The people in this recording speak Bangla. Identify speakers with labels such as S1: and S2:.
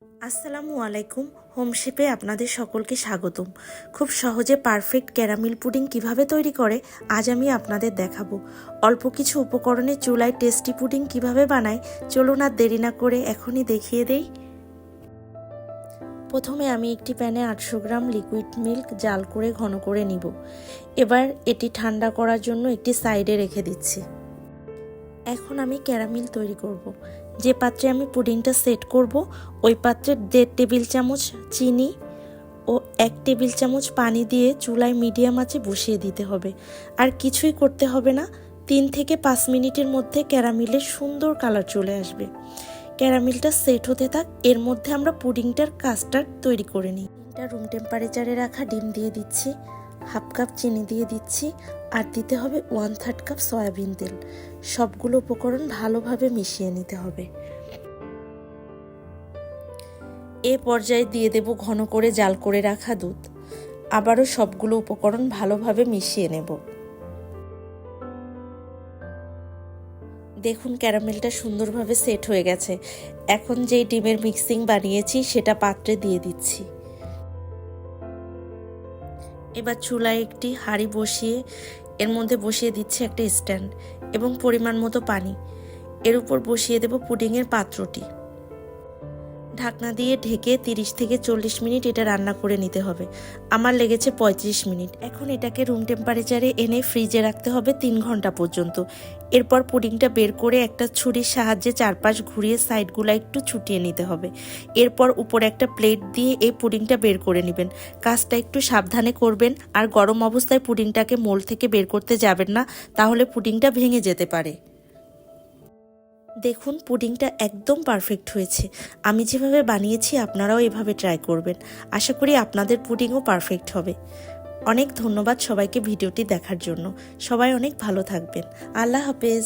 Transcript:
S1: আসসালামু আলাইকুম। হোম শেপে আপনাদের সকলকে স্বাগতম। খুব সহজে পারফেক্ট ক্যারামেল পুডিং কিভাবে তৈরি করে আজ আমি আপনাদের দেখাবো। অল্প কিছু উপকরণে চুলায় টেস্টি পুডিং কিভাবে বানায় চলুন আর দেরি না করে এখনই দেখিয়ে দেই। প্রথমে আমি একটি প্যানে 800 গ্রাম লিকুইড মিল্ক জাল করে ঘন করে নিব। এবার এটি ঠান্ডা করার জন্য একটি সাইডে রেখে দিচ্ছি। এখন আমি ক্যারামেল তৈরি করব। যে পাত্রে আমি পুডিংটা সেট করব ওই পাত্রে 1.5 টেবিল চামচ চিনি ও 1 টেবিল চামচ পানি দিয়ে চুলায় মিডিয়াম আঁচে বসিয়ে দিতে হবে। আর কিছুই করতে হবে না, 3 থেকে 5 মিনিটের মধ্যে ক্যারামেলের সুন্দর কালার চলে আসবে। ক্যারামেলটা সেট হতে থাক, এর মধ্যে আমরা পুডিংটার কাস্টার্ড তৈরি করে নিই। রুম টেম্পারেচারে রাখা ডিম দিয়ে দিচ্ছি, হাফ কাপ চিনি দিয়ে দিচ্ছি আর দিতে হবে 1/3 কাপ সয়াবিন তেল। সবগুলো উপকরণ ভালোভাবে মিশিয়ে নিতে হবে। এ পর্যায়ে দিয়ে দেব ঘন করে জাল করে রাখা দুধ। আবারও সবগুলো উপকরণ ভালোভাবে মিশিয়ে নেব। দেখুন ক্যারামেলটা সুন্দরভাবে সেট হয়ে গেছে। এখন যেই ডিমের মিক্সিং বানিয়েছি সেটা পাত্রে দিয়ে দিচ্ছি। এবার চুলায় একটি হাঁড়ি বসিয়ে এর মধ্যে বসিয়ে দিচ্ছি একটা স্ট্যান্ড এবং পরিমাণ মতো পানি। এর উপর বসিয়ে দেব পুডিংয়ের পাত্রটি। ঢাকনা দিয়ে ঢেকে 30 থেকে 40 মিনিট এটা রান্না করে নিতে হবে। আমার লেগেছে 35 মিনিট। এখন এটাকে রুম টেম্পারেচারে এনে ফ্রিজে রাখতে হবে 3 ঘন্টা পর্যন্ত। এরপর পুডিংটা বের করে একটা ছুরির সাহায্যে চারপাশ ঘুরিয়ে সাইডগুলো একটু ছুটিয়ে নিতে হবে। এরপর উপরে একটা প্লেট দিয়ে এই পুডিংটা বের করে নেবেন। কাজটা একটু সাবধানে করবেন আর গরম অবস্থায় পুডিংটাকে মোল্ড থেকে বের করতে যাবেন না, তাহলে পুডিংটা ভেঙে যেতে পারে। দেখুন পুডিংটা একদম পারফেক্ট হয়েছে। আমি যেভাবে বানিয়েছি আপনারাও এভাবে ট্রাই করবেন। আশা করি আপনাদের পুডিংও পারফেক্ট হবে। অনেক ধন্যবাদ সবাইকে ভিডিওটি দেখার জন্য। সবাই অনেক ভালো থাকবেন। আল্লাহ হাফেজ।